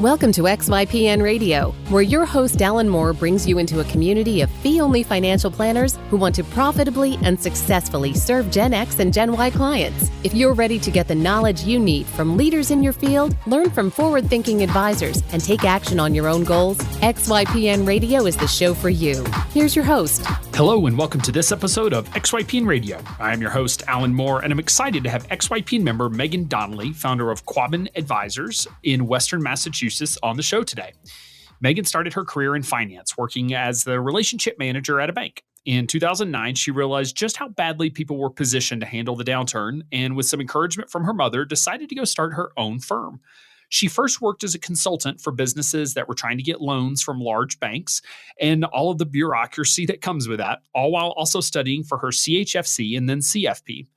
Welcome to XYPN Radio, where your host Alan Moore brings you into a community of fee-only financial planners who want to profitably and successfully serve Gen X and Gen Y clients. If you're ready to get the knowledge you need from leaders in your field, learn from forward-thinking advisors, and take action on your own goals, XYPN Radio is the show for you. Here's your host. Hello and welcome to this episode of XYPN Radio. I am your host, Alan Moore, and I'm excited to have XYPN member Megan Donnelly, founder of Quabbin Advisors in Western Massachusetts, on the show today. Megan started her career in finance, working as the relationship manager at a bank. In 2009, she realized just how badly people were positioned to handle the downturn, and with some encouragement from her mother, decided to go start her own firm. She first worked as a consultant for businesses that were trying to get loans from large banks and all of the bureaucracy that comes with that, all while also studying for her CHFC and then CFP.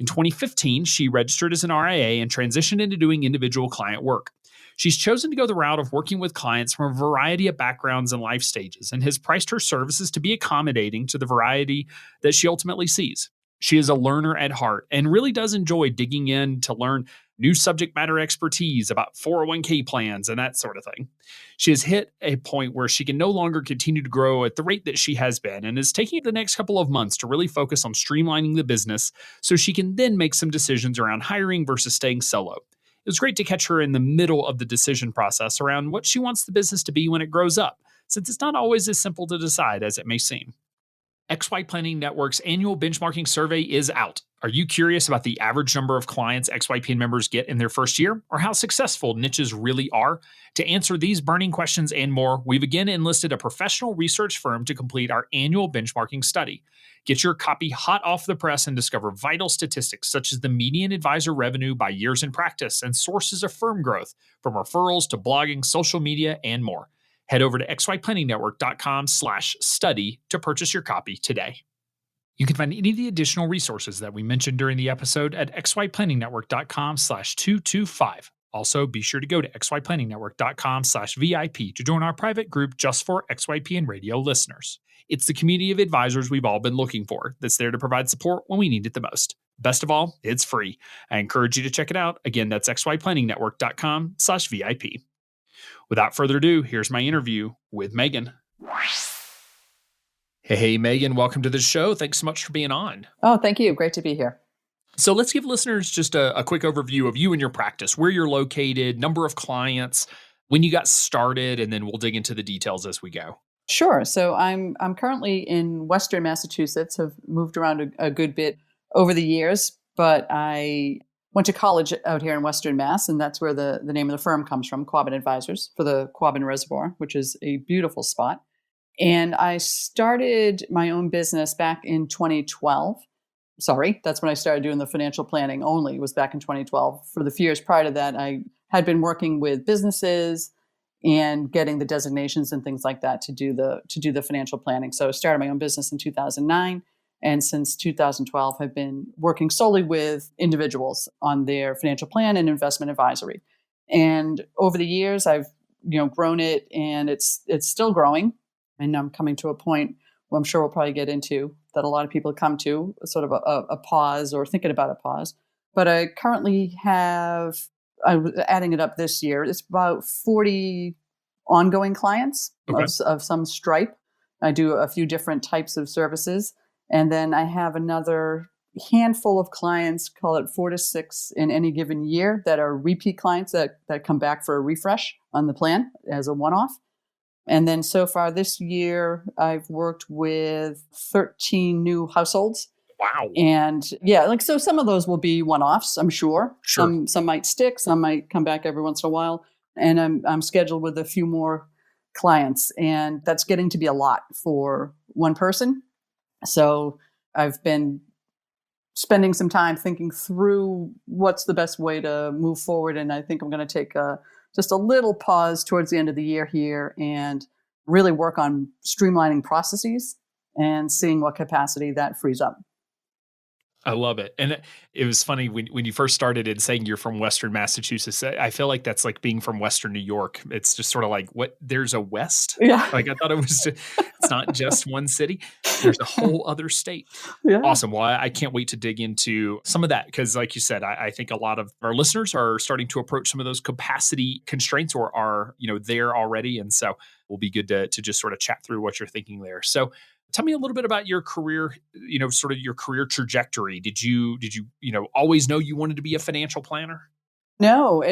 In 2015, she registered as an RIA and transitioned into doing individual client work. She's chosen to go the route of working with clients from a variety of backgrounds and life stages and has priced her services to be accommodating to the variety that she ultimately sees. She is a learner at heart and really does enjoy digging in to learn new subject matter expertise about 401k plans and that sort of thing. She has hit a point where she can no longer continue to grow at the rate that she has been and is taking the next couple of months to really focus on streamlining the business so she can then make some decisions around hiring versus staying solo. It was great to catch her in the middle of the decision process around what she wants the business to be when it grows up, since it's not always as simple to decide as it may seem. XYPN Network's annual benchmarking survey is out. Are you curious about the average number of clients XYPN members get in their first year, or how successful niches really are? To answer these burning questions and more, we've again enlisted a professional research firm to complete our annual benchmarking study. Get your copy hot off the press and discover vital statistics such as the median advisor revenue by years in practice and sources of firm growth, from referrals to blogging, social media, and more. Head over to xyplanningnetwork.com/study to purchase your copy today. You can find any of the additional resources that we mentioned during the episode at xyplanningnetwork.com/225. Also, be sure to go to xyplanningnetwork.com/VIP to join our private group just for XYPN Radio listeners. It's the community of advisors we've all been looking for that's there to provide support when we need it the most. Best of all, it's free. I encourage you to check it out. Again, that's xyplanningnetwork.com/VIP. Without further ado, here's my interview with Megan. Hey, Megan, welcome to the show. Thanks so much for being on. Oh, thank you. Great to be here. So let's give listeners just a quick overview of you and your practice, where you're located, number of clients, when you got started, and then we'll dig into the details as we go. Sure. So I'm currently in Western Massachusetts. Have moved around a good bit over the years, but I went to college out here in Western Mass, and that's where the name of the firm comes from, Quabbin Advisors, for the Quabbin Reservoir, which is a beautiful spot. And I started my own business back in 2012. Sorry, that's when I started doing the financial planning only, was back in 2012. For the few years prior to that, I had been working with businesses and getting the designations and things like that to do the financial planning. So I started my own business in 2009. And since 2012, have been working solely with individuals on their financial plan and investment advisory. And over the years, I've grown it, and it's still growing. And I'm coming to a point where I'm sure we'll probably get into that a lot of people come to sort of a pause or thinking about a pause. But I currently have, I was adding it up this year, it's about 40 ongoing clients of some stripe. I do a few different types of services. And then I have another handful of clients, call it 4 to 6 in any given year, that are repeat clients that come back for a refresh on the plan as a one-off. And then so far this year, I've worked with 13 new households. Wow. And so some of those will be one-offs, I'm sure. Some might stick, some might come back every once in a while. And I'm scheduled with a few more clients. And that's getting to be a lot for one person. So I've been spending some time thinking through what's the best way to move forward. And I think I'm going to take just a little pause towards the end of the year here and really work on streamlining processes and seeing what capacity that frees up. I love it. And it was funny when you first started in saying you're from Western Massachusetts. I feel like that's like being from Western New York. It's just sort of like, what? There's a West? Yeah. Like I thought it was, it's not just one city. There's a whole other state. Yeah. Awesome. Well, I can't wait to dig into some of that because, like you said, I think a lot of our listeners are starting to approach some of those capacity constraints or are there already, and so will be good to just sort of chat through what you're thinking there. So, tell me a little bit about your career. Sort of your career trajectory. Did you always know you wanted to be a financial planner? No,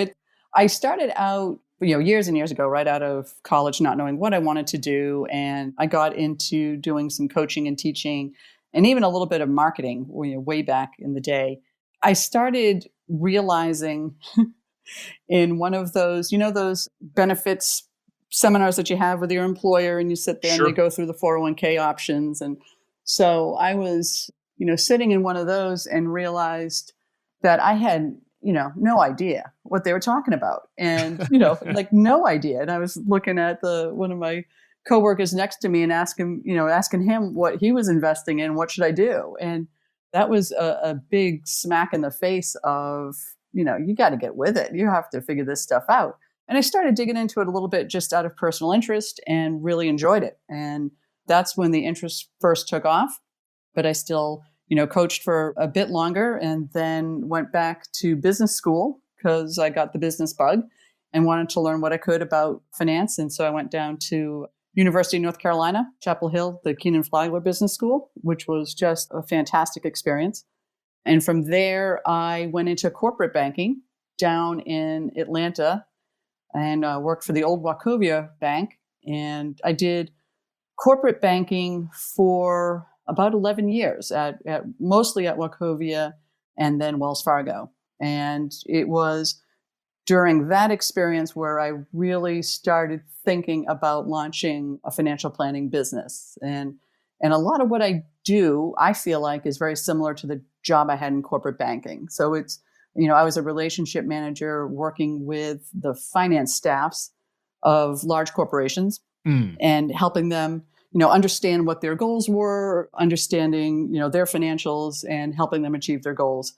I started out, years and years ago, right out of college, not knowing what I wanted to do. And I got into doing some coaching and teaching and even a little bit of marketing, way back in the day. I started realizing in one of those benefits seminars that you have with your employer and you sit there Sure. and they go through the 401k options. And so I was, sitting in one of those and realized that I had, no idea what they were talking about and, like no idea. And I was looking at one of my coworkers next to me and asking him what he was investing in, what should I do? And that was a big smack in the face of, you got to get with it. You have to figure this stuff out. And I started digging into it a little bit just out of personal interest and really enjoyed it. And that's when the interest first took off. But I still, coached for a bit longer and then went back to business school because I got the business bug and wanted to learn what I could about finance. And so I went down to University of North Carolina, Chapel Hill, the Keenan Flagler Business School, which was just a fantastic experience. And from there, I went into corporate banking down in Atlanta and worked for the old Wachovia Bank. And I did corporate banking for about 11 years, mostly at Wachovia and then Wells Fargo. And it was during that experience where I really started thinking about launching a financial planning business. And a lot of what I do, I feel like, is very similar to the job I had in corporate banking. So it's, I was a relationship manager working with the finance staffs of large corporations and helping them, understand what their goals were, understanding, their financials and helping them achieve their goals.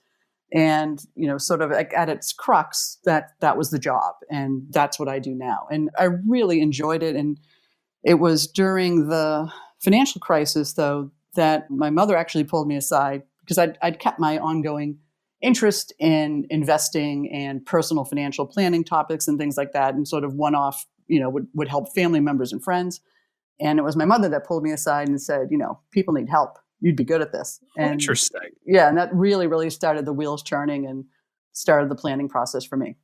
And, sort of at its crux, that was the job. And that's what I do now. And I really enjoyed it. And it was during the financial crisis, though, that my mother actually pulled me aside because I'd kept my ongoing interest in investing and personal financial planning topics and things like that, and sort of one-off, would help family members and friends. And it was my mother that pulled me aside and said, people need help. You'd be good at this. And Interesting. yeah, and that really, really started the wheels turning and started the planning process for me.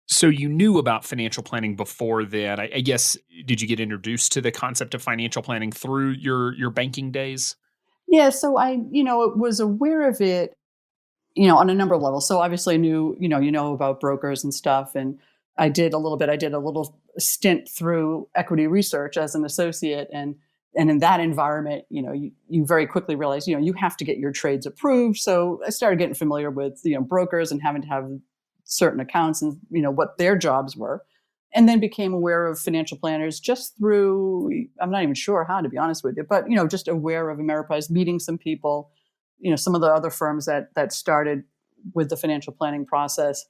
So you knew about financial planning before that. I guess, did you get introduced to the concept of financial planning through your banking days? Yeah, so I, was aware of it, on a number of levels. So obviously I knew, about brokers and stuff. And I did a little stint through equity research as an associate. And in that environment, you very quickly realize, you have to get your trades approved. So I started getting familiar with, brokers and having to have certain accounts and, what their jobs were. And then became aware of financial planners just through, I'm not even sure how, to be honest with you, but, just aware of Ameriprise, meeting some people, some of the other firms that started with the financial planning process.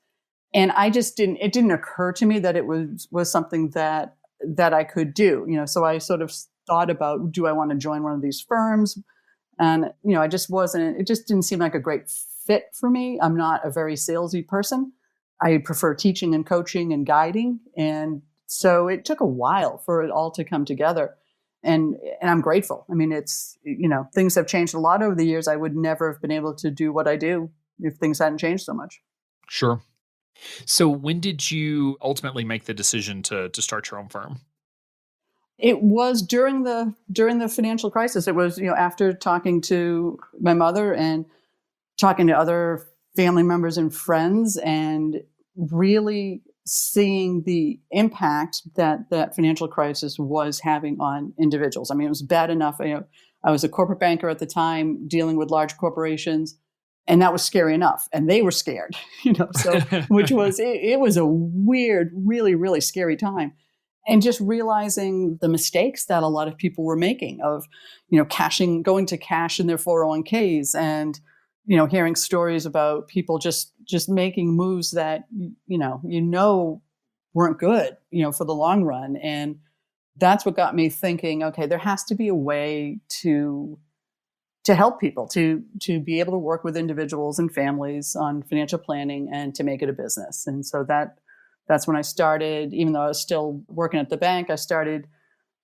And it didn't occur to me that it was something that I could do, so I sort of thought about, do I want to join one of these firms? And, it just didn't seem like a great fit for me. I'm not a very salesy person. I prefer teaching and coaching and guiding. And so it took a while for it all to come together. And I'm grateful. I mean, it's, things have changed a lot over the years. I would never have been able to do what I do if things hadn't changed so much. Sure. So when did you ultimately make the decision to start your own firm? It was during the financial crisis. It was, after talking to my mother and talking to other family members and friends and really seeing the impact that financial crisis was having on individuals. I mean, it was bad enough. I was a corporate banker at the time dealing with large corporations, and that was scary enough. And they were scared, so which was, it was a weird, really, really scary time. And just realizing the mistakes that a lot of people were making of, going to cash in their 401ks and, hearing stories about people just making moves that, weren't good, for the long run. And that's what got me thinking, okay, there has to be a way to help people to be able to work with individuals and families on financial planning and to make it a business. And so that's when I started. Even though I was still working at the bank, I started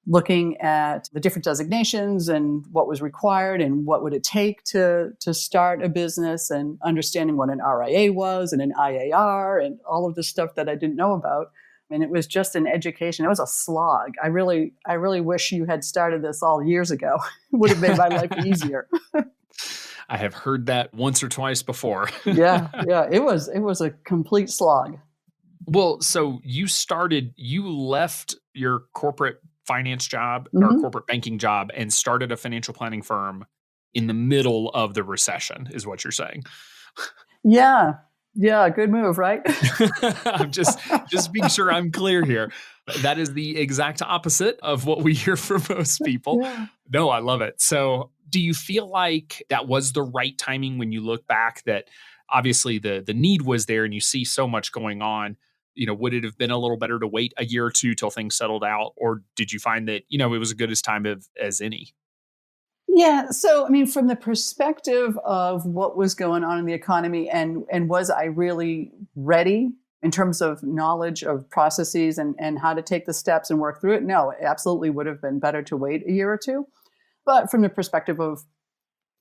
looking at the different designations and what was required and what would it take to start a business, and understanding what an RIA was and an IAR and all of the stuff that I didn't know about. And it was just an education. It was a slog. I really wish you had started this all years ago. It would have made my life easier. I have heard that once or twice before. Yeah. It was a complete slog. Well, so you left your corporate finance job or corporate banking job and started a financial planning firm in the middle of the recession, is what you're saying. Yeah. Good move, right? I'm just being sure I'm clear here. That is the exact opposite of what we hear from most people. Yeah. No, I love it. So do you feel like that was the right timing when you look back, that obviously the need was there and you see so much going on? Would it have been a little better to wait a year or two till things settled out? Or did you find that, it was as good as time as any? Yeah. So, from the perspective of what was going on in the economy and was I really ready in terms of knowledge of processes and how to take the steps and work through it? No, it absolutely would have been better to wait a year or two. But from the perspective of,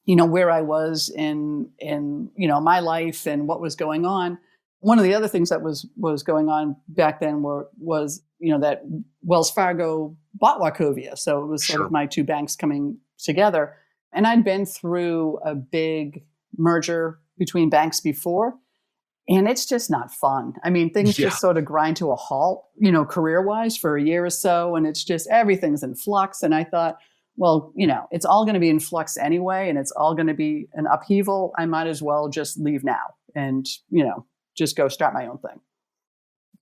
where I was in my life and what was going on, one of the other things that was going on back then was that Wells Fargo bought Wachovia. So it was sort of my two banks coming together. And I'd been through a big merger between banks before, and it's just not fun. Things just sort of grind to a halt, career-wise for a year or so, and it's just everything's in flux. And I thought, well, it's all going to be in flux anyway, and it's all going to be an upheaval. I might as well just leave now and, just go start my own thing.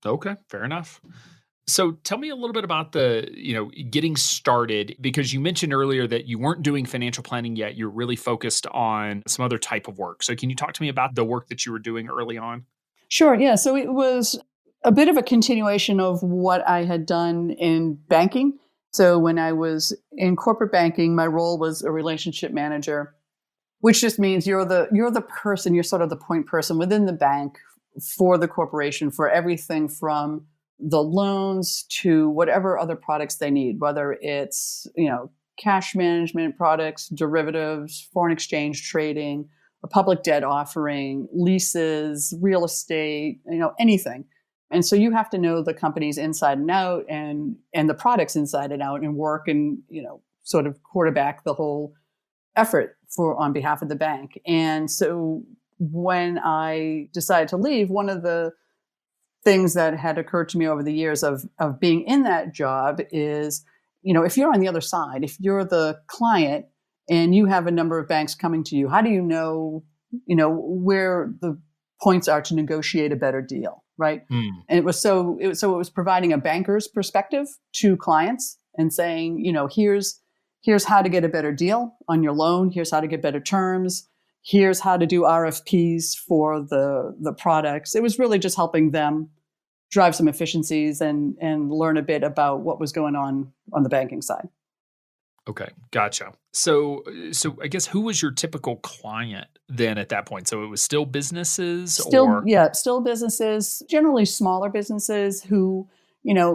Okay, fair enough. So tell me a little bit about the, getting started, because you mentioned earlier that you weren't doing financial planning yet. You're really focused on some other type of work. So can you talk to me about the work that you were doing early on? Sure. Yeah. So it was a bit of a continuation of what I had done in banking. So when I was in corporate banking, my role was a relationship manager, which just means you're the person, you're sort of the point person within the bank for the corporation for everything from the loans to whatever other products they need, whether it's, cash management products, derivatives, foreign exchange trading, a public debt offering, leases, real estate, anything. And so you have to know the companies inside and out and the products inside and out and work and, sort of quarterback the whole effort on behalf of the bank. And so when I decided to leave, one of the things that had occurred to me over the years of being in that job is, if you're on the other side, if you're the client and you have a number of banks coming to you, how do you know, where the points are to negotiate a better deal, right? And it was providing a banker's perspective to clients and saying, here's how to get a better deal on your loan. Here's how to get better terms. Here's how to do RFPs for the products. It was really just helping them drive some efficiencies and learn a bit about what was going on the banking side. Okay, gotcha. So I guess who was your typical client then at that point? So it was still businesses? Still businesses, generally smaller businesses who,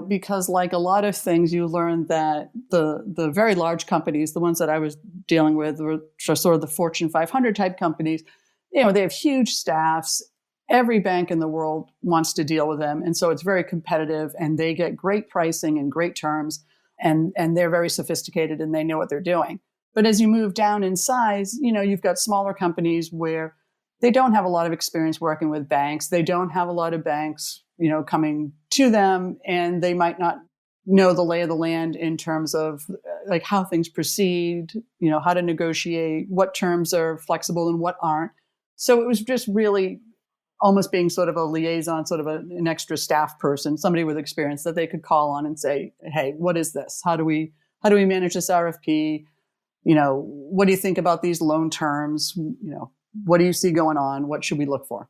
because like a lot of things, you learn that the very large companies, the ones that I was dealing with were sort of the Fortune 500 type companies, they have huge staffs. Every bank in the world wants to deal with them. And so it's very competitive and they get great pricing and great terms and they're very sophisticated and they know what they're doing. But as you move down in size, you've got smaller companies where they don't have a lot of experience working with banks. They don't have a lot of banks, coming to them, and they might not know the lay of the land in terms of like how things proceed, how to negotiate, what terms are flexible and what aren't. So it was just really almost being sort of a liaison, sort of an extra staff person, somebody with experience that they could call on and say, hey, what is this? How do we manage this RFP? What do you think about these loan terms? What do you see going on? What should we look for?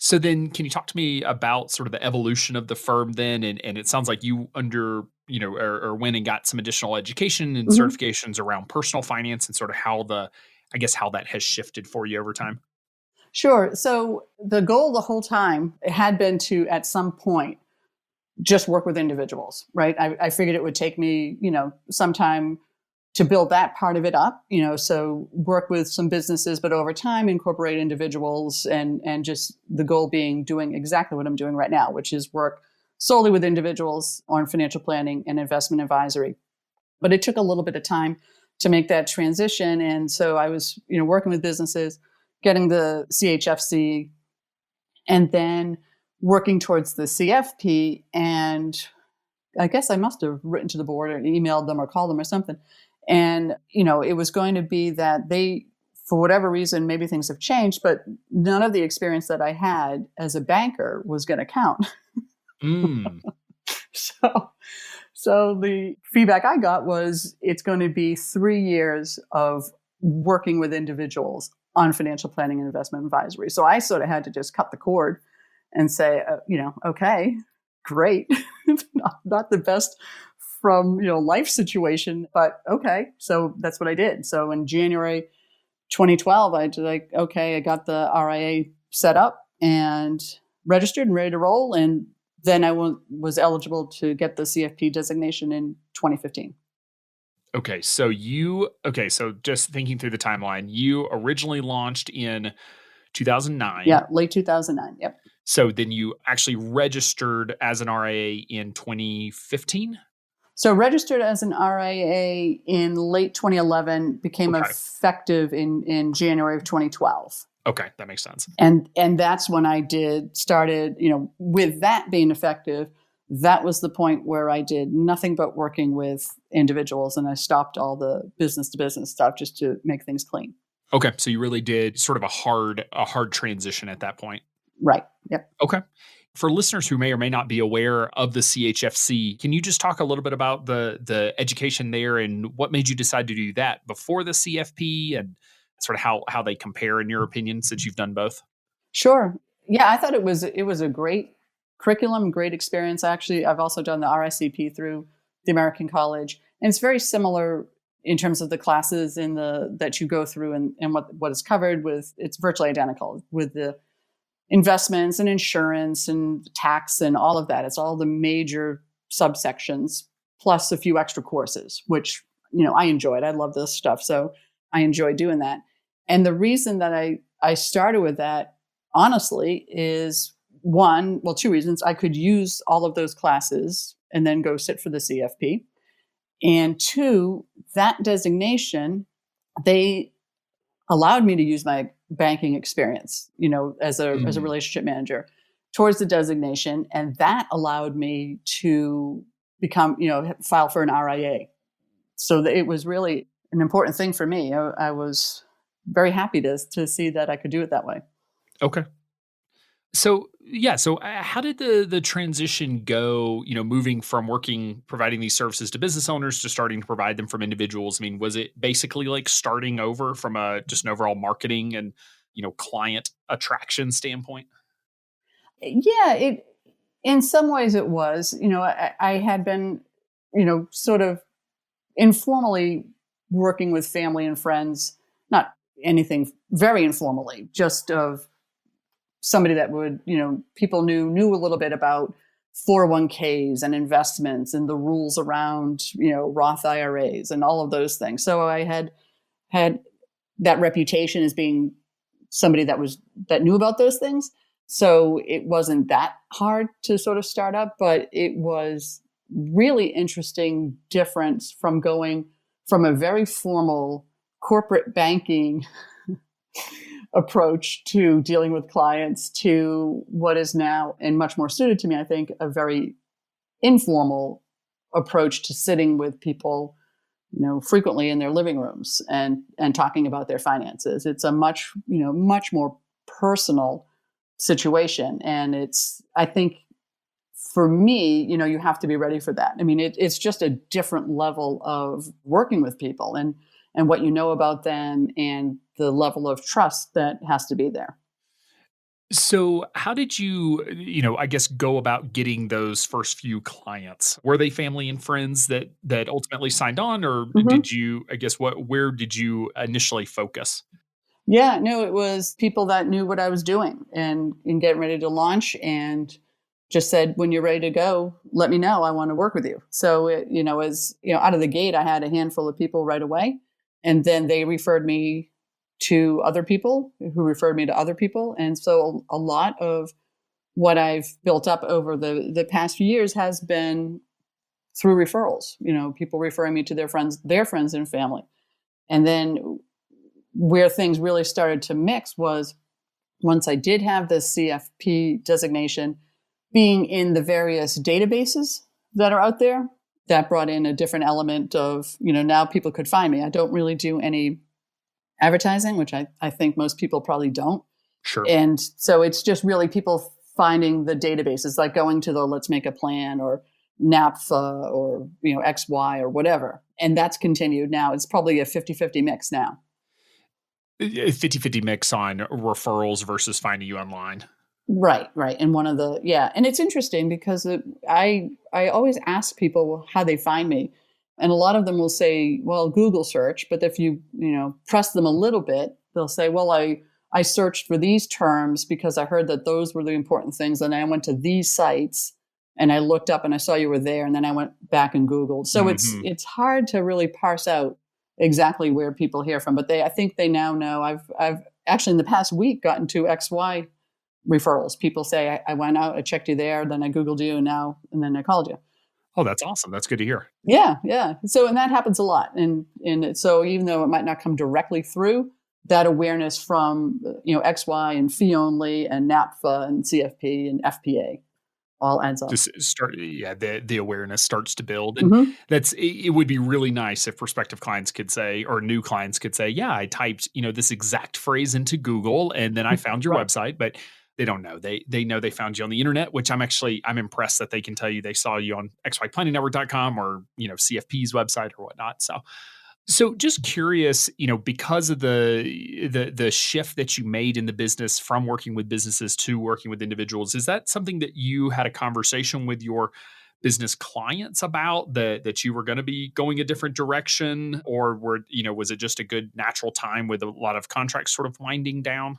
So then can you talk to me about sort of the evolution of the firm then? And it sounds like you or went and got some additional education and Mhm. certifications around personal finance and sort of how that has shifted for you over time. Sure. So the goal the whole time had been to, at some point, just work with individuals, right? I figured it would take me, some time to build that part of it up, so work with some businesses, but over time incorporate individuals and just the goal being doing exactly what I'm doing right now, which is work solely with individuals on financial planning and investment advisory. But it took a little bit of time to make that transition. And so I was, working with businesses, getting the CHFC, and then working towards the CFP. And I guess I must have written to the board or emailed them or called them or something. And, it was going to be that they, for whatever reason, maybe things have changed, but none of the experience that I had as a banker was going to count. Mm, So, so the feedback I got was it's going to be 3 years of working with individuals on financial planning and investment advisory. So I sort of had to just cut the cord and say, okay, great. It's not the best from, life situation, but okay. So that's what I did. So in January 2012, I did I got the RIA set up and registered and ready to roll. And then I was eligible to get the CFP designation in 2015. okay. So just thinking through the timeline, you originally launched in 2009. Yeah, late 2009. Yep. So then you actually registered as an RIA in 2015? So registered as an RIA in late 2011, became Okay. effective in January of 2012. Okay, that makes sense. And that's when I started, with that being effective, that was the point where I did nothing but working with individuals, and I stopped all the business to business stuff just to make things clean. Okay, so you really did sort of a hard transition at that point. Right. Yep. Okay. For listeners who may or may not be aware of the CHFC, can you just talk a little bit about the education there and what made you decide to do that before the CFP and sort of how they compare in your opinion since you've done both? Sure. Yeah, I thought it was a great curriculum, great experience. Actually, I've also done the RSCP through the American College, and it's very similar in terms of the classes that you go through and what is covered with. It's virtually identical with the investments and insurance and tax and all of that. It's all the major subsections plus a few extra courses, which, I enjoyed. I love this stuff. So I enjoy doing that. And the reason that I started with that, honestly, is two reasons. I could use all of those classes and then go sit for the CFP. And two, that designation, they allowed me to use my banking experience, as a relationship manager towards the designation. And that allowed me to become, file for an RIA. So it was really an important thing for me. I was very happy to see that I could do it that way. Okay. So yeah, how did the transition go? Moving from providing these services to business owners to starting to provide them from individuals. I mean, was it basically like starting over from just an overall marketing and client attraction standpoint? Yeah, in some ways it was. I had been, sort of informally working with family and friends, not anything very informally, just of somebody that would, people knew a little bit about 401ks and investments and the rules around, Roth IRAs and all of those things. So I had that reputation as being somebody that knew about those things. So it wasn't that hard to sort of start up, but it was really interesting difference from going from a very formal corporate banking approach to dealing with clients to what is now, and much more suited to me, I think, a very informal approach to sitting with people, frequently in their living rooms and talking about their finances. It's a much more personal situation. And I think for me, you have to be ready for that. I mean, it's just a different level of working with people. And and what you know about them and the level of trust that has to be there. So, how did you, I guess, go about getting those first few clients? Were they family and friends that ultimately signed on, or Mhm. did you, I guess, where did you initially focus? Yeah, no, it was people that knew what I was doing and getting ready to launch and just said, when you're ready to go, let me know. I want to work with you. So, as out of the gate, I had a handful of people right away. And then they referred me to other people who referred me to other people. And so a lot of what I've built up over the past few years has been through referrals, people referring me to their friends and family. And then where things really started to mix was once I did have the CFP designation, being in the various databases that are out there, that brought in a different element of, now people could find me. I don't really do any advertising, which I think most people probably don't. Sure. And so it's just really people finding the databases, like going to the Let's Make a Plan or NAPFA or, XY or whatever. And that's continued now. It's probably a 50-50 mix now. 50-50 mix on referrals versus finding you online. Right, right. And and it's interesting because I always ask people how they find me. And a lot of them will say, well, Google search. But if you, press them a little bit, they'll say, well, I searched for these terms because I heard that those were the important things. And I went to these sites and I looked up and I saw you were there. And then I went back and Googled. So Mhm. it's hard to really parse out exactly where people hear from. But I think they now know. I've actually in the past week gotten to XY referrals. People say, I went out, I checked you there, then I Googled you, and then I called you. Oh, that's awesome. That's good to hear. Yeah, yeah. So, and that happens a lot. So even though it might not come directly through, that awareness from, XY and fee only and NAPFA and CFP and FPA all adds up. Just start, yeah, the awareness starts to build, and Hmm. it would be really nice if prospective clients could say, or new clients could say, yeah, I typed, this exact phrase into Google and then I found your Right. website, but they don't know. They know they found you on the internet, which I'm impressed that they can tell you they saw you on xyplanningNetwork.com or, CFP's website or whatnot. So just curious, because of the shift that you made in the business from working with businesses to working with individuals, is that something that you had a conversation with your business clients about, that you were going to be going a different direction, or was it just a good natural time with a lot of contracts sort of winding down?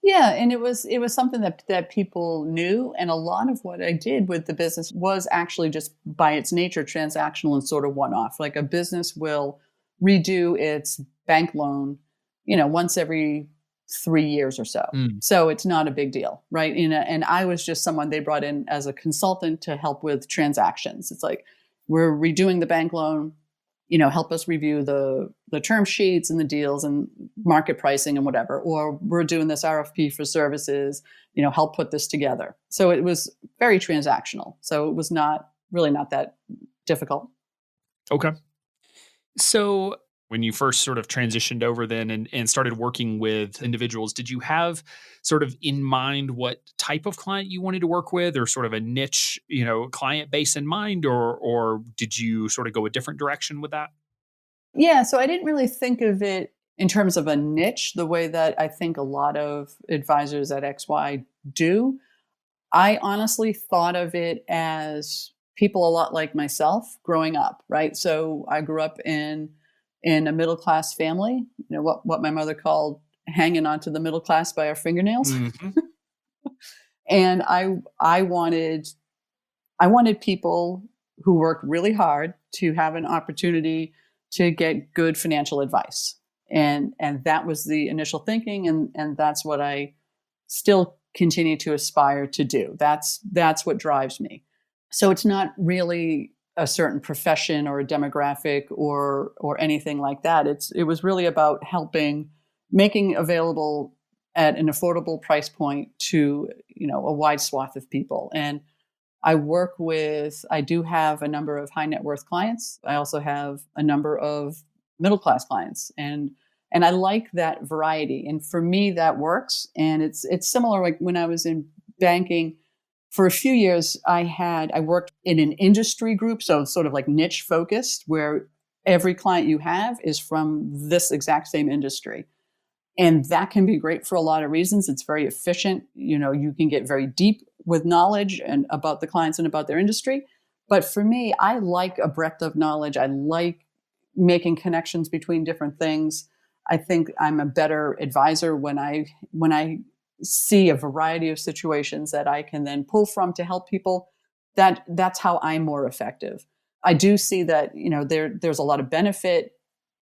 Yeah, and it was something that people knew, and a lot of what I did with the business was actually just by its nature transactional and sort of one off. Like a business will redo its bank loan, once every 3 years or so. Mm. So it's not a big deal, right? And I was just someone they brought in as a consultant to help with transactions. It's like we're redoing the bank loan, help us review the term sheets and the deals and market pricing and whatever, or we're doing this RFP for services, help put this together. So it was very transactional. So it was not that difficult. Okay. So when you first sort of transitioned over then and started working with individuals, did you have sort of in mind what type of client you wanted to work with, or sort of a niche, client base in mind, or did you sort of go a different direction with that? Yeah, so I didn't really think of it in terms of a niche the way that I think a lot of advisors at XY do. I honestly thought of it as people a lot like myself growing up, right? So I grew up in a middle class family, what my mother called hanging onto the middle class by our fingernails. Mhm. And I wanted people who worked really hard to have an opportunity to get good financial advice. And that was the initial thinking, and that's what I still continue to aspire to do. That's what drives me. So it's not really a certain profession or a demographic or anything like that. It was really about making available at an affordable price point to a wide swath of people. And I do have a number of high net worth clients. I also have a number of middle class clients, and I like that variety. And for me, that works. And it's similar. Like when I was in banking for a few years, I worked in an industry group, so sort of like niche focused, where every client you have is from this exact same industry. And that can be great for a lot of reasons. It's very efficient. You can get very deep with knowledge and about the clients and about their industry. But for me, I like a breadth of knowledge. I like making connections between different things. I think I'm a better advisor when I see a variety of situations that I can then pull from to help people. That's how I'm more effective. I do see that there's a lot of benefit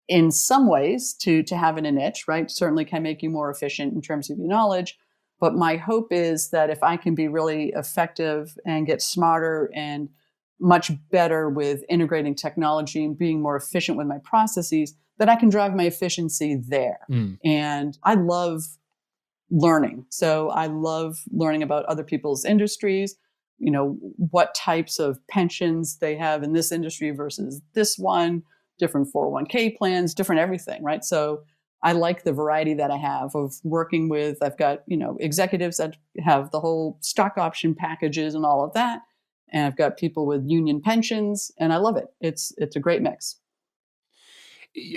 in some ways to having a niche, right? Certainly can make you more efficient in terms of your knowledge. But my hope is that if I can be really effective and get smarter and much better with integrating technology and being more efficient with my processes, that I can drive my efficiency there. And I love learning. So I love learning about other people's industries, what types of pensions they have in this industry versus this one, different 401k plans, different everything, right? So I like the variety that I have of working with. I've got, executives that have the whole stock option packages and all of that. And I've got people with union pensions, and I love it. It's a great mix.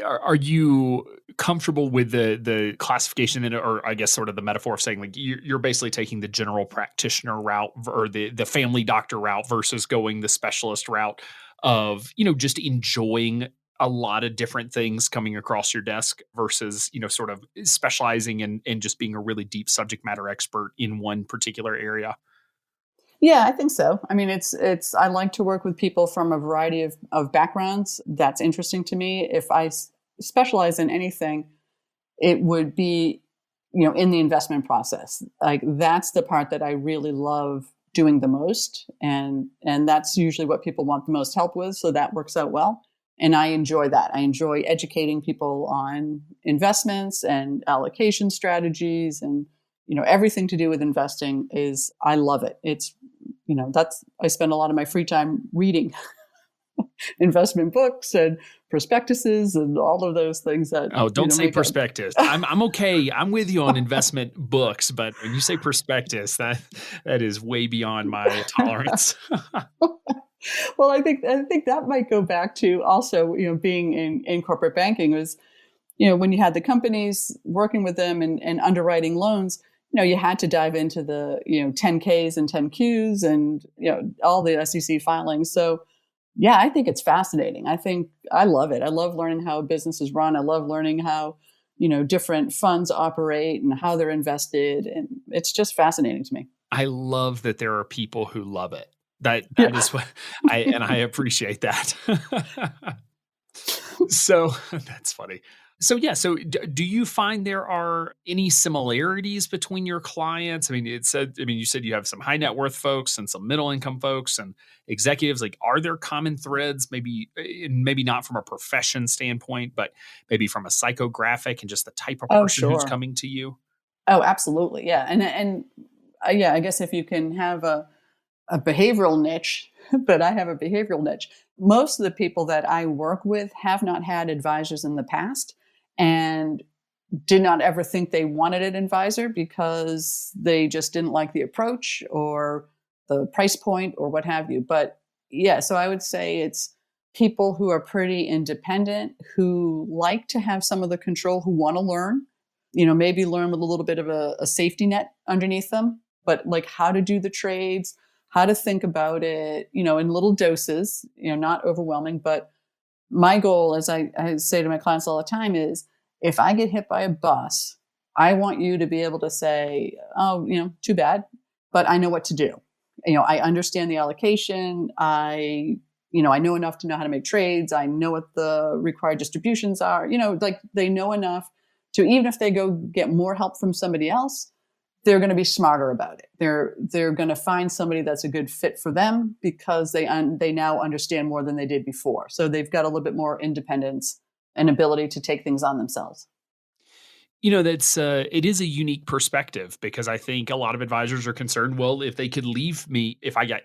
Are you comfortable with the classification or I guess sort of the metaphor of saying like you're basically taking the general practitioner route or the family doctor route versus going the specialist route of, just enjoying a lot of different things coming across your desk versus, sort of specializing and just being a really deep subject matter expert in one particular area? Yeah, I think so. I mean, I like to work with people from a variety of backgrounds. That's interesting to me. If I specialize in anything, it would be, in the investment process. Like that's the part that I really love doing the most. And that's usually what people want the most help with. So that works out well. And I enjoy that. I enjoy educating people on investments and allocation strategies and, everything to do with investing I love it. It's, I spend a lot of my free time reading investment books and prospectuses and all of those things that. Oh, don't say prospectus. I'm okay. I'm with you on investment books, but when you say prospectus, that is way beyond my tolerance. Well, I think that might go back to also, being in corporate banking was, when you had the companies working with them and underwriting loans, you had to dive into the, 10Ks and 10Qs and, all the SEC filings. So yeah, I think it's fascinating. I love it. I love learning how a business is run. I love learning how, different funds operate and how they're invested. And it's just fascinating to me. I love that there are people who love it. That is what I appreciate that. So that's funny. So yeah, so do you find there are any similarities between your clients? I mean, you said you have some high net worth folks and some middle income folks and executives. Like, are there common threads? Maybe not from a profession standpoint, but maybe from a psychographic and just the type of person who's coming to you. Oh, absolutely, yeah, and yeah, I guess if you can have a behavioral niche, but I have a behavioral niche. Most of the people that I work with have not had advisors in the past and did not ever think they wanted an advisor because they just didn't like the approach or the price point or what have you. But yeah, so I would say it's people who are pretty independent, who like to have some of the control, who want to learn, maybe learn with a little bit of a safety net underneath them, but like how to do the trades, how to think about it, in little doses, not overwhelming. But my goal, as I say to my clients all the time, is if I get hit by a bus, I want you to be able to say, oh, too bad, but I know what to do. I understand the allocation. I know enough to know how to make trades. I know what the required distributions are, like they know enough to, even if they go get more help from somebody else, they're going to be smarter about it. They're going to find somebody that's a good fit for them because they now understand more than they did before. So they've got a little bit more independence and ability to take things on themselves. That's it is a unique perspective because I think a lot of advisors are concerned, well, if they could leave me, if I got,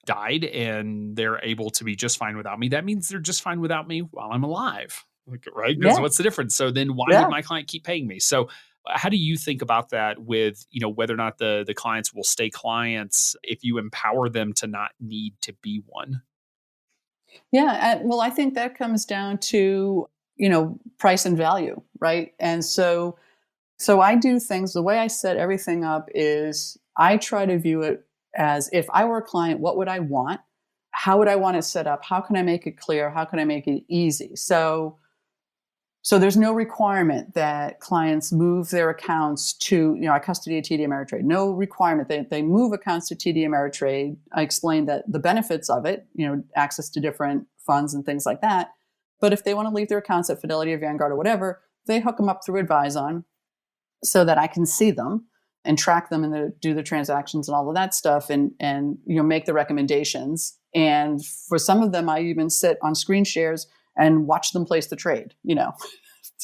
died and they're able to be just fine without me, that means they're just fine without me while I'm alive. Right? Because what's the difference? So then why would my client keep paying me? So how do you think about that with, whether or not the clients will stay clients if you empower them to not need to be one? Yeah. Well, I think that comes down to, price and value, right? And so I do things, the way I set everything up is I try to view it as, if I were a client, what would I want? How would I want it set up? How can I make it clear? How can I make it easy? So there's no requirement that clients move their accounts to, I custody a TD Ameritrade. No requirement that they move accounts to TD Ameritrade. I explained that the benefits of it, access to different funds and things like that. But if they want to leave their accounts at Fidelity or Vanguard or whatever, they hook them up through Advise-On so that I can see them and track them and do the transactions and all of that stuff and make the recommendations. And for some of them, I even sit on screen shares and watch them place the trade,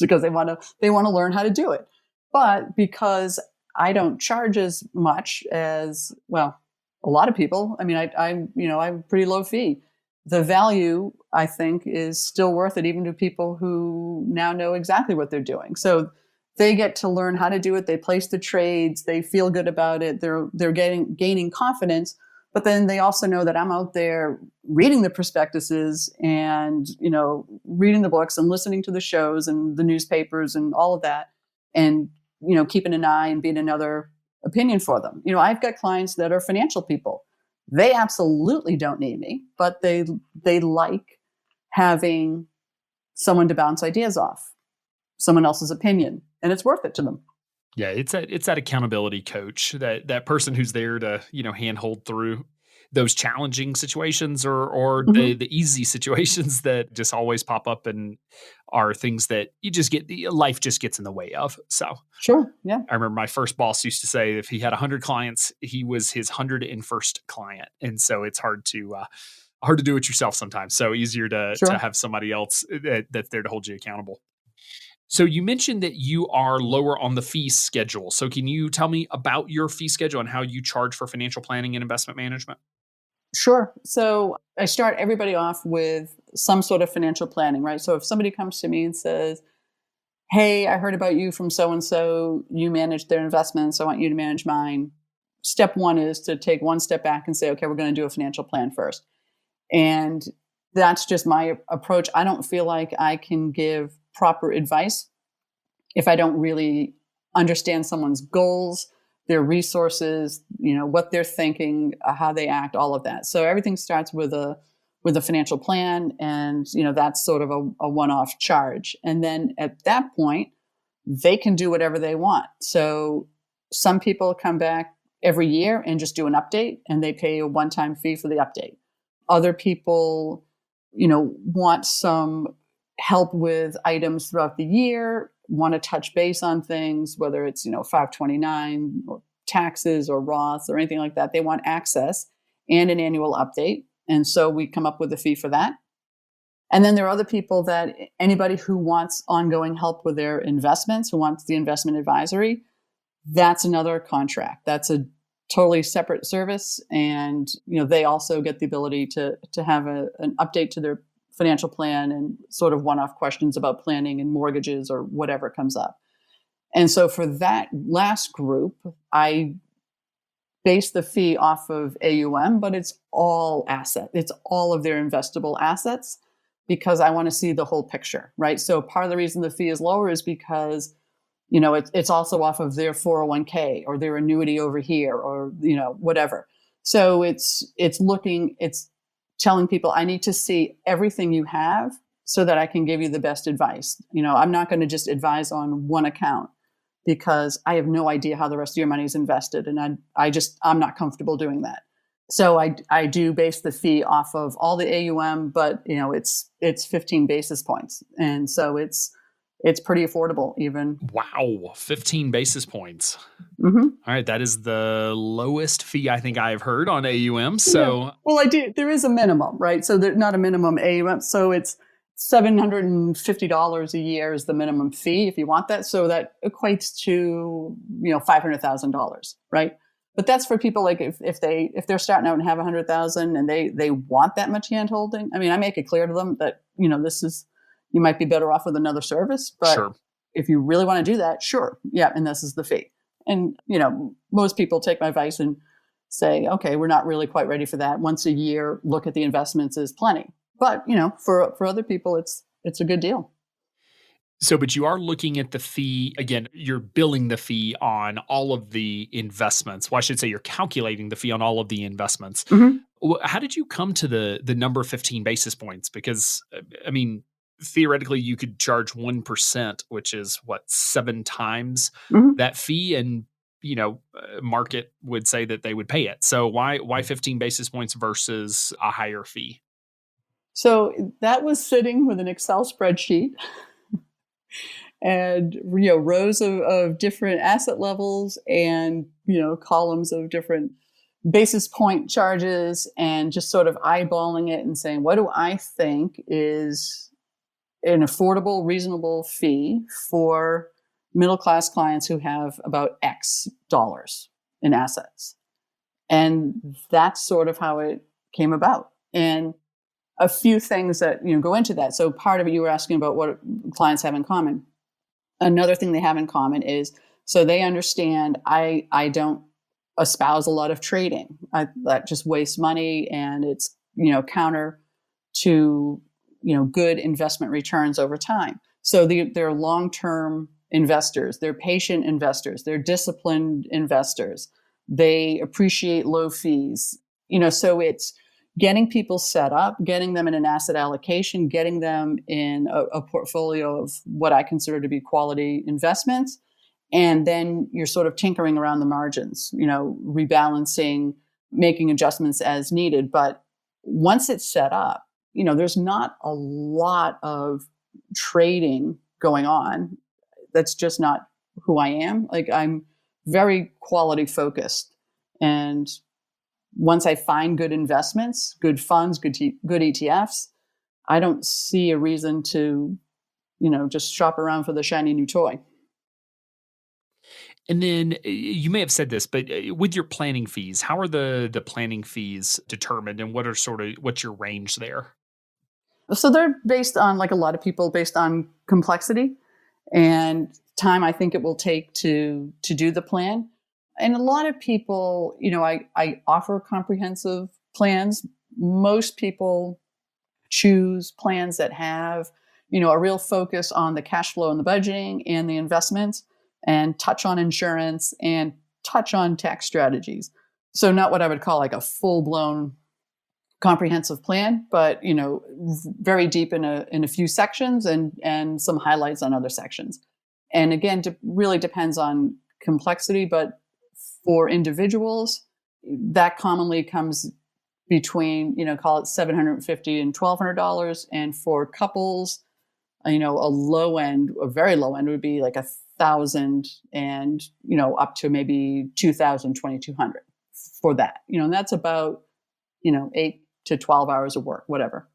because they want to learn how to do it. But because I don't charge as much as, well, a lot of people, I have a pretty low fee. The value, I think, is still worth it, even to people who now know exactly what they're doing. So they get to learn how to do it. They place the trades. They feel good about it. They're gaining confidence. But then they also know that I'm out there reading the prospectuses and, reading the books and listening to the shows and the newspapers and all of that. And, keeping an eye and being another opinion for them. I've got clients that are financial people. They absolutely don't need me, but they like having someone to bounce ideas off, someone else's opinion, and it's worth it to them. Yeah, it's that accountability coach, that person who's there to, handhold through those challenging situations or the easy situations that just always pop up and are things that life just gets in the way of. So sure, yeah. I remember my first boss used to say if he had 100 clients, he was his 101st client, and so it's hard to do it yourself sometimes. So easier to have somebody else that's there to hold you accountable. So you mentioned that you are lower on the fee schedule. So can you tell me about your fee schedule and how you charge for financial planning and investment management? Sure. So I start everybody off with some sort of financial planning, right? So if somebody comes to me and says, hey, I heard about you from so-and-so, you manage their investments, I want you to manage mine. Step one is to take one step back and say, okay, we're going to do a financial plan first. And that's just my approach. I don't feel like I can give proper advice if I don't really understand someone's goals, their resources, what they're thinking, how they act, all of that. So everything starts with a financial plan, and that's sort of a one-off charge. And then at that point, they can do whatever they want. So some people come back every year and just do an update, and they pay a one-time fee for the update. Other people, want some help with items throughout the year, want to touch base on things, whether it's, 529 or taxes or Roths or anything like that. They want access and an annual update. And so we come up with a fee for that. And then there are other people that anybody who wants ongoing help with their investments, who wants the investment advisory, that's another contract. That's a totally separate service. And, they also get the ability to have an update to their financial plan and sort of one-off questions about planning and mortgages or whatever comes up. And so for that last group, I base the fee off of AUM, but it's all asset. It's all of their investable assets, because I want to see the whole picture, right? So part of the reason the fee is lower is because, it's also off of their 401k or their annuity over here or, whatever. So it's telling people, I need to see everything you have so that I can give you the best advice. I'm not going to just advise on one account because I have no idea how the rest of your money is invested. And I'm not comfortable doing that. So I do base the fee off of all the AUM, but it's 15 basis points. And so it's pretty affordable even. Wow. 15 basis points. Mm-hmm. All right. That is the lowest fee I think I've heard on AUM. So, yeah. Well, there is a minimum, right? So there's not a minimum AUM. So it's $750 a year is the minimum fee if you want that. So that equates to, $500,000, right? But that's for people like if they're starting out and have 100,000 and they want that much hand holding. I mean, I make it clear to them that, you might be better off with another service, but sure. If you really want to do that, sure. Yeah. And this is the fee. And, most people take my advice and say, okay, we're not really quite ready for that. Once a year, look at the investments is plenty. But, for other people, it's a good deal. So, but you are looking at the fee again, you're billing the fee on all of the investments. Well, I should say you're calculating the fee on all of the investments. Mhm. How did you come to the number 15 basis points? Because I mean, theoretically you could charge 1%, which is what, 7 times Mhm. that fee, and market would say that they would pay it. So why 15 basis points versus a higher fee? So that was sitting with an Excel spreadsheet and rows of different asset levels and columns of different basis point charges, and just sort of eyeballing it and saying, what do I think is an affordable, reasonable fee for middle class clients who have about X dollars in assets? And that's sort of how it came about. And a few things that go into that. So part of it, you were asking about what clients have in common. Another thing they have in common is, so they understand I don't espouse a lot of trading. That just wastes money, and it's counter to good investment returns over time. So they're long-term investors, they're patient investors, they're disciplined investors. They appreciate low fees. So it's getting people set up, getting them in an asset allocation, getting them in a portfolio of what I consider to be quality investments. And then you're sort of tinkering around the margins, rebalancing, making adjustments as needed. But once it's set up, there's not a lot of trading going on. That's just not who I am. Like, I'm very quality focused. And once I find good investments, good funds, good ETFs, I don't see a reason to, just shop around for the shiny new toy. And then you may have said this, but with your planning fees, how are the planning fees determined, and what's your range there? So they're based on, like a lot of people, based on complexity and time I think it will take to do the plan. And a lot of people, I offer comprehensive plans. Most people choose plans that have, a real focus on the cash flow and the budgeting and the investments, and touch on insurance and touch on tax strategies. So not what I would call like a full-blown comprehensive plan, but very deep in a few sections, and some highlights on other sections. And again, really depends on complexity, but for individuals, that commonly comes between, call it $750 and $1,200. And for couples, a very low end would be like 1,000, and, up to maybe 2,000, 2,200 for that. And that's about, 8 to 12 hours of work, whatever.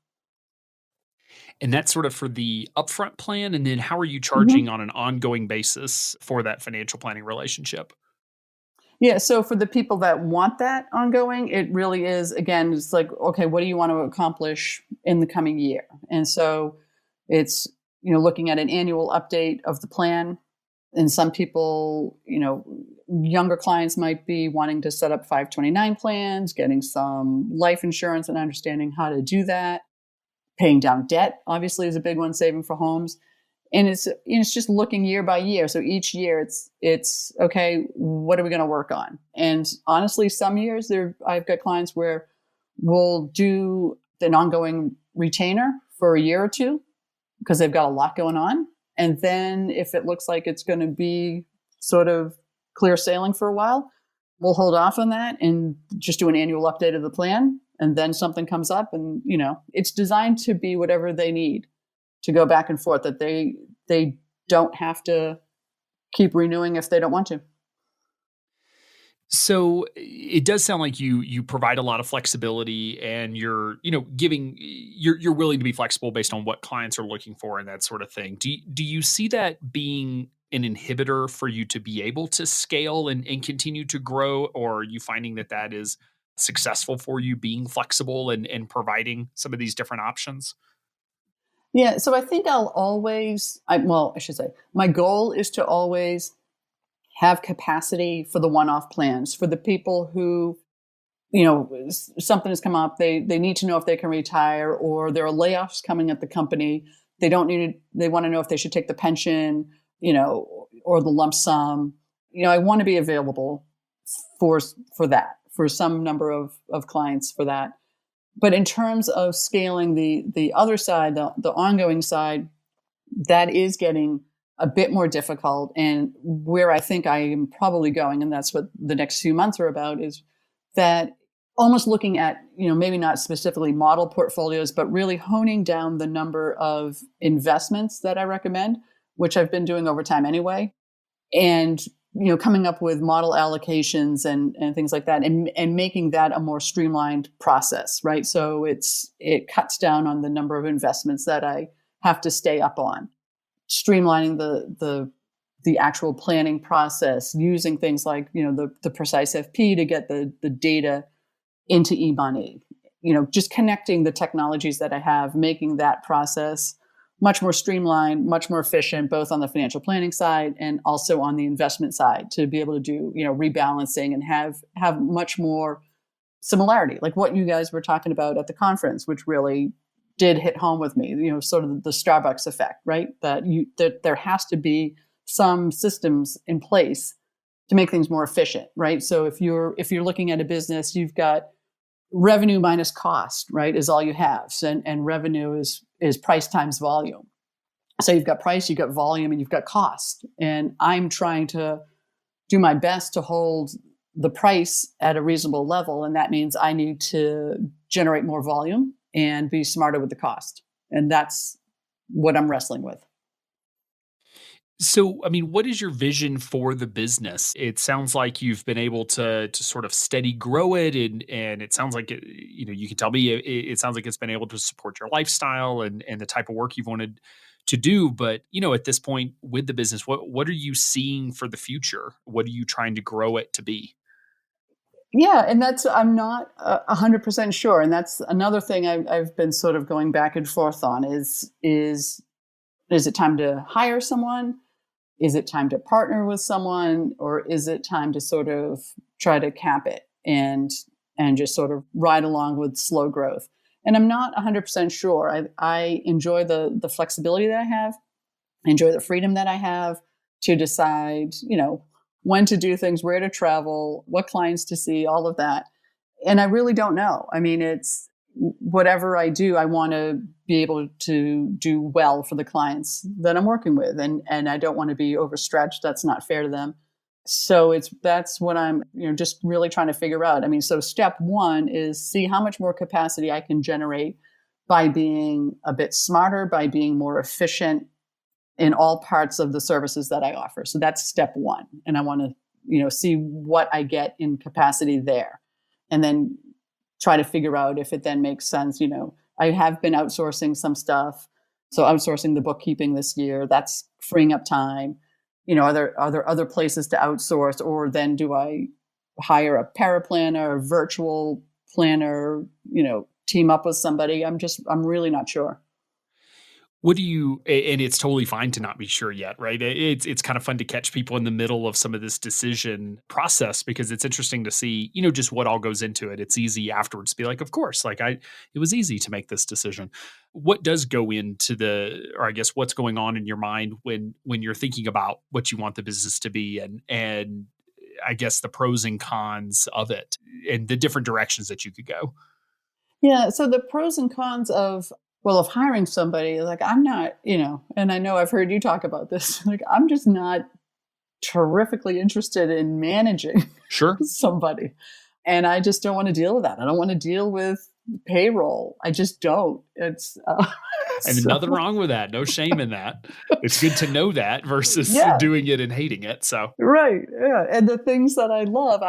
And that's sort of for the upfront plan. And then how are you Mm-hmm. charging on an ongoing basis for that financial planning relationship? Yeah. So for the people that want that ongoing, it really is, again, it's like, okay, what do you want to accomplish in the coming year? And so it's, looking at an annual update of the plan. And some people, younger clients might be wanting to set up 529 plans, getting some life insurance and understanding how to do that. Paying down debt, obviously, is a big one, saving for homes. And it's just looking year by year. So each year it's okay, what are we going to work on? And honestly, some years I've got clients where we'll do an ongoing retainer for a year or two because they've got a lot going on. And then if it looks like it's going to be sort of clear sailing for a while, we'll hold off on that and just do an annual update of the plan. And then something comes up, and it's designed to be whatever they need to go back and forth, that they don't have to keep renewing if they don't want to. So it does sound like you provide a lot of flexibility, and you're willing to be flexible based on what clients are looking for and that sort of thing. Do you see that being an inhibitor for you to be able to scale and continue to grow, or are you finding that is successful for you, being flexible and providing some of these different options? Yeah. So I think I should say, my goal is to always have capacity for the one-off plans for the people who something has come up. They need to know if they can retire, or there are layoffs coming at the company. They want to know if they should take the pension, or the lump sum. I want to be available for that, for some number of clients for that. But in terms of scaling the other side, the ongoing side, that is getting a bit more difficult. And where I think I am probably going, and that's what the next few months are about, is that almost looking at, maybe not specifically model portfolios, but really honing down the number of investments that I recommend, which I've been doing over time anyway. And, coming up with model allocations and things like that, and making that a more streamlined process, right? So it cuts down on the number of investments that I have to stay up on, streamlining the actual planning process, using things like, the precise FP to get the data into eMoney, just connecting the technologies that I have, making that process much more streamlined, much more efficient, both on the financial planning side and also on the investment side, to be able to do, rebalancing and have much more similarity, like what you guys were talking about at the conference, which really did hit home with me, sort of the Starbucks effect, right? That there has to be some systems in place to make things more efficient, right? So if you're looking at a business, you've got revenue minus cost, right, is all you have. And revenue is price times volume. So you've got price, you've got volume, and you've got cost. And I'm trying to do my best to hold the price at a reasonable level. And that means I need to generate more volume and be smarter with the cost. And that's what I'm wrestling with. So, what is your vision for the business? It sounds like you've been able to sort of steady grow it, and it sounds like you can tell me it sounds like it's been able to support your lifestyle and the type of work you've wanted to do. But at this point with the business, what are you seeing for the future? What are you trying to grow it to be? Yeah, and I'm not 100% sure, and that's another thing I've been sort of going back and forth on. Is it time to hire someone? Is it time to partner with someone, or is it time to sort of try to cap it and just sort of ride along with slow growth? And I'm not 100% sure. I enjoy the flexibility that I have, I enjoy the freedom that I have to decide, when to do things, where to travel, what clients to see, all of that. And I really don't know. It's whatever I do, I want to be able to do well for the clients that I'm working with. And I don't want to be overstretched. That's not fair to them. So that's what I'm, just really trying to figure out. So step one is see how much more capacity I can generate by being a bit smarter, by being more efficient in all parts of the services that I offer. So that's step one. And I want to, see what I get in capacity there. And then try to figure out if it then makes sense. I have been outsourcing some stuff. So outsourcing the bookkeeping this year, that's freeing up time. Are there other places to outsource, or then do I hire a paraplanner, a virtual planner, team up with somebody? I'm really not sure. What do you, and it's totally fine to not be sure yet, right? It's kind of fun to catch people in the middle of some of this decision process, because it's interesting to see, just what all goes into it. It's easy afterwards to be like, of course, it was easy to make this decision. What does go into or I guess what's going on in your mind when you're thinking about what you want the business to be, and I guess the pros and cons of it and the different directions that you could go? Yeah. So the pros and cons of hiring somebody, I'm not, and I know I've heard you talk about this, I'm just not terrifically interested in managing somebody. And I just don't want to deal with that. I don't want to deal with payroll. I just don't. It's and nothing wrong with that. No shame in that. It's good to know that versus doing it and hating it. So right. Yeah. And the things that I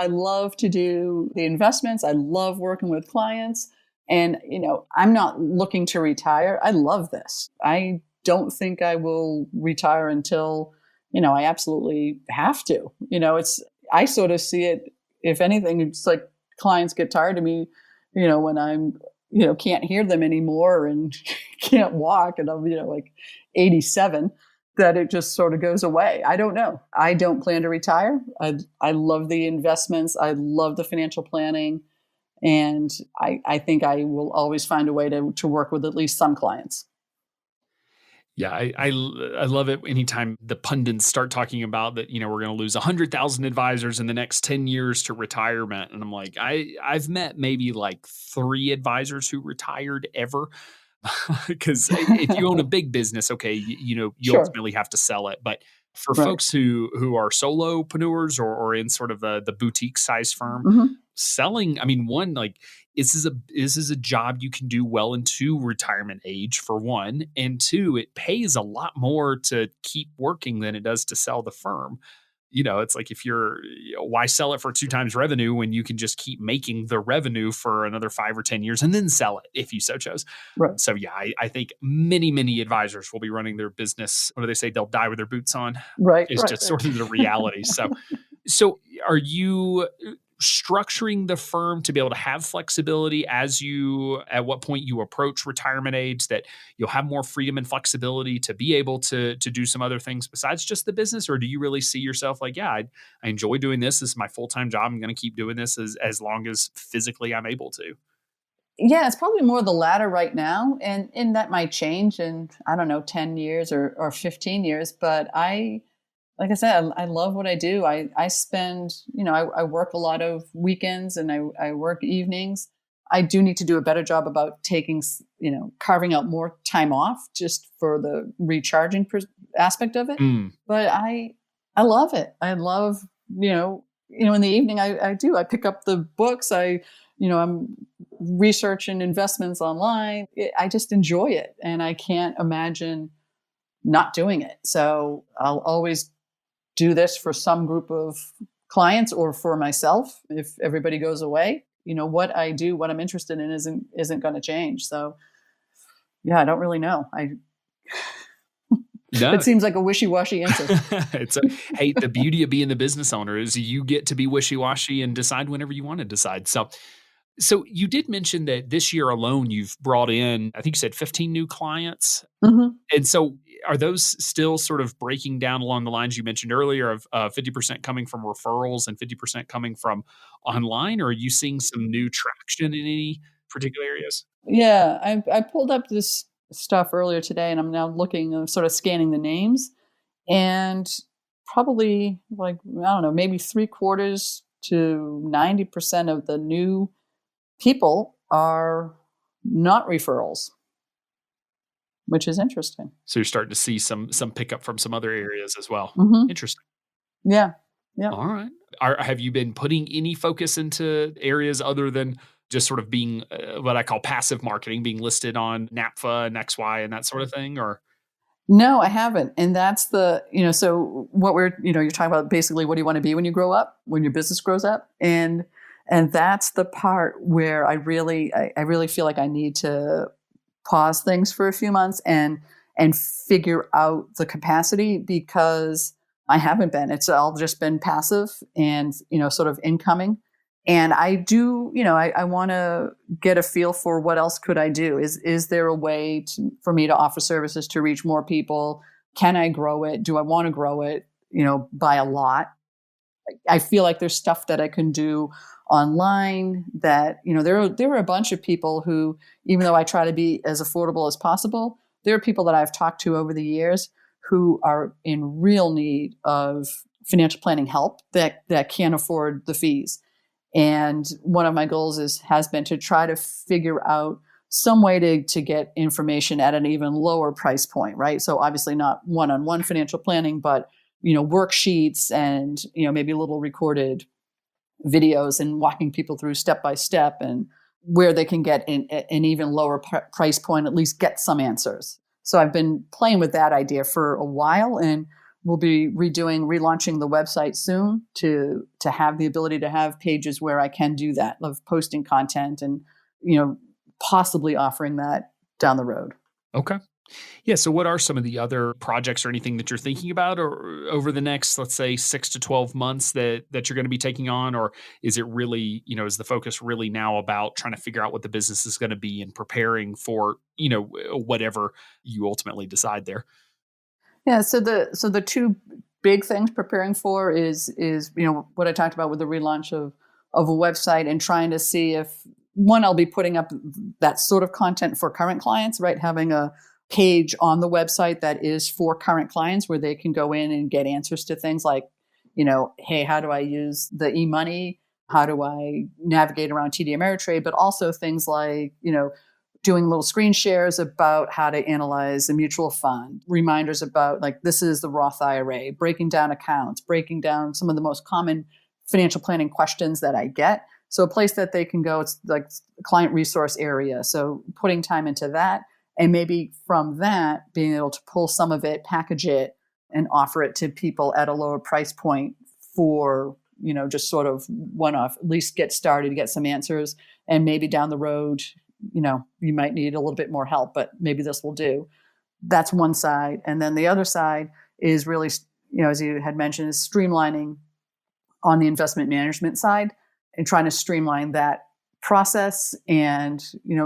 love to do the investments. I love working with clients. And, I'm not looking to retire. I love this. I don't think I will retire until, I absolutely have to. I sort of see it, if anything, it's like clients get tired of me, when I'm, can't hear them anymore and can't walk and I'm, 87, that it just sort of goes away. I don't know. I don't plan to retire. I love the investments. I love the financial planning. And I think I will always find a way to work with at least some clients. Yeah, I love it anytime the pundits start talking about that, we're going to lose 100,000 advisors in the next 10 years to retirement. And I'm like, I've met maybe like 3 advisors who retired ever. Because if you own a big business, okay, you Sure. ultimately have to sell it. But for Right. folks who are solopreneurs or in sort of the boutique size firm, Hmm. selling, I mean, one, like this is a job you can do well into retirement age, for one, and two, it pays a lot more to keep working than it does to sell the firm. It's like if why sell it for 2 times revenue when you can just keep making the revenue for another 5 or 10 years and then sell it if you so chose. Right. So yeah, I think many advisors will be running their business. What do they say? They'll die with their boots on. Right. Is Right. just Right. sort of the reality. So are you structuring the firm to be able to have flexibility at what point you approach retirement age, that you'll have more freedom and flexibility to be able to do some other things besides just the business? Or do you really see yourself like, yeah, I enjoy doing this. This is my full-time job. I'm going to keep doing this as long as physically I'm able to. Yeah, it's probably more the latter right now, and that might change in, I don't know, 10 years or 15 years. But like I said, I love what I do. I spend, I work a lot of weekends and I work evenings. I do need to do a better job about carving out more time off just for the recharging aspect of it. Mm. But I love it. I love, in the evening I pick up the books. I'm researching investments online. I just enjoy it, and I can't imagine not doing it. So I'll always do this for some group of clients or for myself. If everybody goes away, what I do, what I'm interested in isn't going to change. So yeah, I don't really know. No. It seems like a wishy-washy answer. Hey, the beauty of being the business owner is you get to be wishy-washy and decide whenever you want to decide. So you did mention that this year alone, you've brought in, I think you said 15 new clients. Hmm. And so are those still sort of breaking down along the lines you mentioned earlier of 50% coming from referrals and 50% coming from online? Or are you seeing some new traction in any particular areas? Yeah, I pulled up this stuff earlier today, and I'm now looking, sort of scanning the names, and probably, like, I don't know, maybe 3/4 to 90% of the new people are not referrals, which is interesting. So you're starting to see some pickup from some other areas as well. Hmm. Interesting. Yeah. Yeah. All right. Have you been putting any focus into areas other than just sort of being what I call passive marketing, being listed on NAPFA and XY and that sort of thing? Or No, I haven't. And that's so what you're talking about, basically, what do you want to be when you grow up, when your business grows up? And that's the part where I really feel like I need to pause things for a few months and figure out the capacity, because I haven't been. It's all just been passive and, sort of incoming. And I do, I want to get a feel for what else could I do. Is there a way for me to offer services to reach more people? Can I grow it? Do I want to grow it, by a lot? I feel like there's stuff that I can do online that, there are a bunch of people who, even though I try to be as affordable as possible, there are people that I've talked to over the years who are in real need of financial planning help that can't afford the fees. And one of my goals has been to try to figure out some way to get information at an even lower price point, right? So obviously not one-on-one financial planning, but worksheets and maybe little recorded videos and walking people through step by step, and where they can get an even lower price point, at least get some answers. So I've been playing with that idea for a while, and we'll be relaunching the website soon to have the ability to have pages where I can do that, of posting content and, possibly offering that down the road. okay. Yeah. So what are some of the other projects or anything that you're thinking about, or over the next, let's say, 6 to 12 months that you're going to be taking on? Or is it really, is the focus really now about trying to figure out what the business is going to be and preparing for, whatever you ultimately decide there? Yeah. So the two big things preparing for is what I talked about with the relaunch of of a website and trying to see if, one, I'll be putting up that sort of content for current clients, right? Having a page on the website that is for current clients where they can go in and get answers to things like, hey, how do I use the e-money? How do I navigate around TD Ameritrade? But also things like, doing little screen shares about how to analyze a mutual fund, reminders about like, this is the Roth IRA, breaking down accounts, breaking down some of the most common financial planning questions that I get. So a place that they can go, it's like a client resource area. So putting time into that, and maybe from that, being able to pull some of it, package it, and offer it to people at a lower price point for, just sort of one-off, at least get started, get some answers. And maybe down the road, you might need a little bit more help, but maybe this will do. That's one side. And then the other side is really, as you had mentioned, is streamlining on the investment management side and trying to streamline that process and,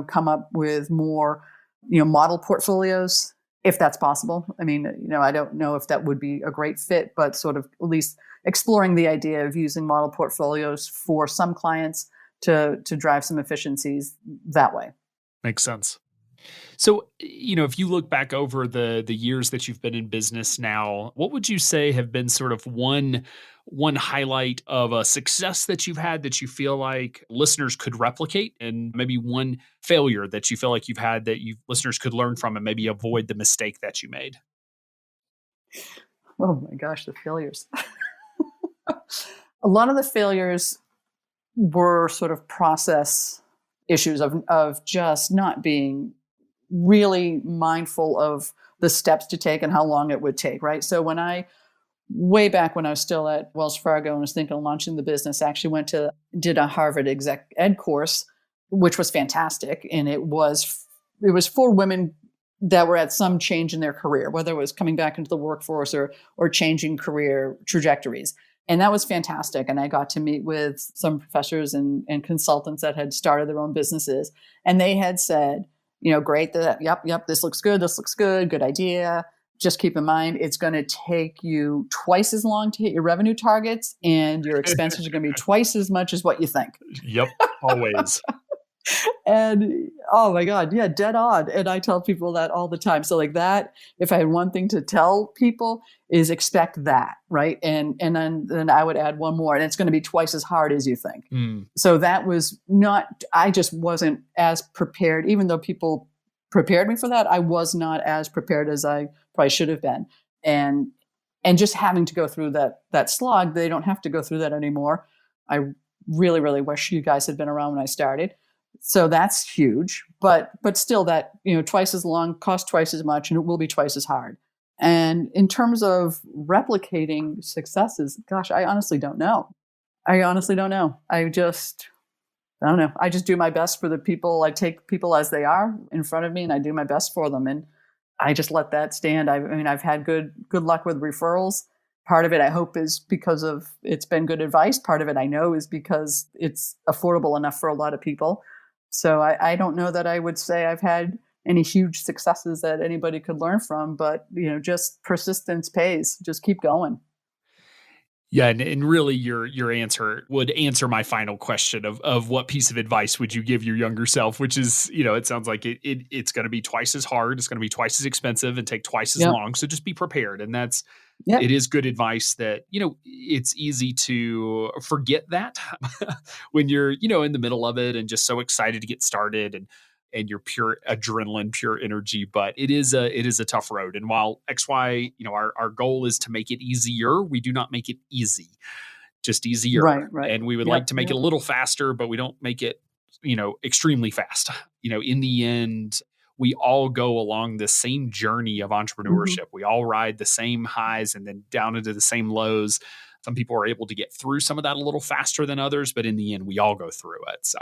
come up with more, model portfolios, if that's possible. I mean, I don't know if that would be a great fit, but sort of at least exploring the idea of using model portfolios for some clients to drive some efficiencies that way. Makes sense. So, if you look back over the years that you've been in business now, what would you say have been sort of one highlight of a success that you've had that you feel like listeners could replicate, and maybe one failure that you feel like you've had that listeners could learn from and maybe avoid the mistake that you made? Oh my gosh, the failures. A lot of the failures were sort of process issues of just not being really mindful of the steps to take and how long it would take, right? So way back when I was still at Wells Fargo and was thinking of launching the business, I actually did a Harvard exec ed course, which was fantastic. And it was for women that were at some change in their career, whether it was coming back into the workforce or changing career trajectories. And that was fantastic. And I got to meet with some professors and consultants that had started their own businesses. And they had said, great, yep, this looks good, good idea. Just keep in mind, it's going to take you twice as long to hit your revenue targets, and your expenses are going to be twice as much as what you think. Yep, always. And oh my God, yeah, dead on. And I tell people that all the time. So like that, if I had one thing to tell people is expect that, right? And then I would add one more, and it's going to be twice as hard as you think. So that was I just wasn't as prepared, even though people prepared me for that. I was not as prepared as I probably should have been. And just having to go through that slog, they don't have to go through that anymore. I really, really wish you guys had been around when I started. So that's huge, but still that, twice as long, costs twice as much, and it will be twice as hard. And in terms of replicating successes, gosh, I honestly don't know. I don't know. I don't know. I just do my best for the people. I take people as they are in front of me, and I do my best for them. And I just let that stand. I've had good luck with referrals. Part of it, I hope, is because of it's been good advice. Part of it, I know, is because it's affordable enough for a lot of people. So I don't know that I would say I've had any huge successes that anybody could learn from, but just persistence pays. Just keep going. Yeah, and really your answer would answer my final question of what piece of advice would you give your younger self, which is, it sounds like it's going to be twice as hard, it's going to be twice as expensive and take twice as long. So just be prepared. And it is good advice that, it's easy to forget that when you're, in the middle of it and just so excited to get started and your pure adrenaline, pure energy, but it is a tough road. And while XY, our goal is to make it easier, we do not make it easy, just easier. Right. And we would like to make it a little faster, but we don't make it, extremely fast. In the end, we all go along the same journey of entrepreneurship. Mm-hmm. We all ride the same highs and then down into the same lows. Some people are able to get through some of that a little faster than others, but in the end, we all go through it. So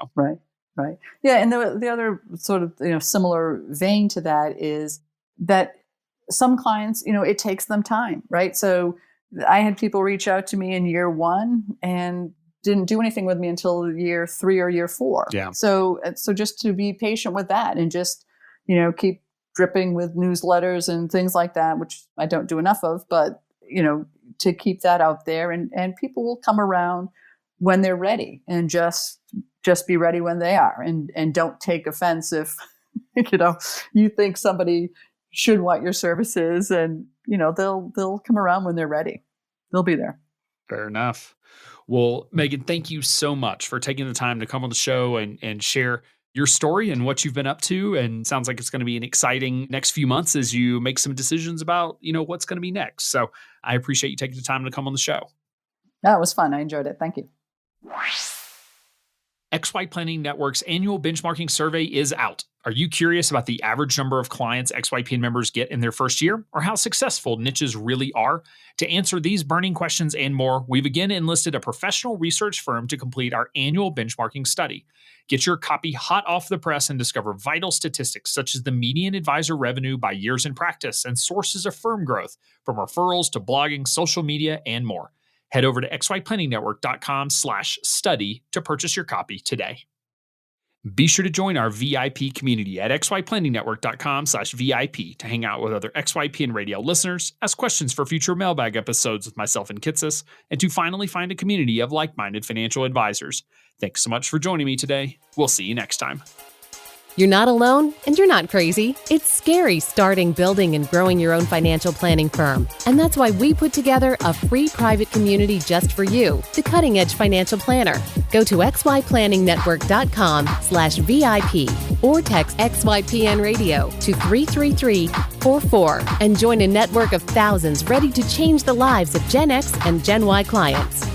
Right. Yeah. And the other sort of, similar vein to that is that some clients, it takes them time, right? So I had people reach out to me in year 1 and didn't do anything with me until year 3 or year 4. Yeah. So just to be patient with that and just, keep dripping with newsletters and things like that, which I don't do enough of, but, to keep that out there and people will come around. when they're ready, and just be ready when they are, and don't take offense if you think somebody should want your services, and they'll come around when they're ready. They'll be there. Fair enough. Well, Megan, thank you so much for taking the time to come on the show and share your story and what you've been up to. And sounds like it's going to be an exciting next few months as you make some decisions about, what's going to be next. So I appreciate you taking the time to come on the show. That was fun. I enjoyed it. Thank you. XYPN Network's annual benchmarking survey is out. Are you curious about the average number of clients XYPN members get in their first year, or how successful niches really are? To answer these burning questions and more, we've again enlisted a professional research firm to complete our annual benchmarking study. Get your copy hot off the press and discover vital statistics such as the median advisor revenue by years in practice and sources of firm growth, from referrals to blogging, social media, and more. Head over to xyplanningNetwork.com/study to purchase your copy today. Be sure to join our VIP community at xyplanningNetwork.com/VIP to hang out with other XYPN radio listeners, ask questions for future mailbag episodes with myself and Kitsis, and to finally find a community of like-minded financial advisors. Thanks so much for joining me today. We'll see you next time. You're not alone, and you're not crazy. It's scary starting, building, and growing your own financial planning firm. And that's why we put together a free private community just for you, the Cutting Edge Financial Planner. Go to xyplanningnetwork.com/VIP or text XYPN Radio to 33344 and join a network of thousands ready to change the lives of Gen X and Gen Y clients.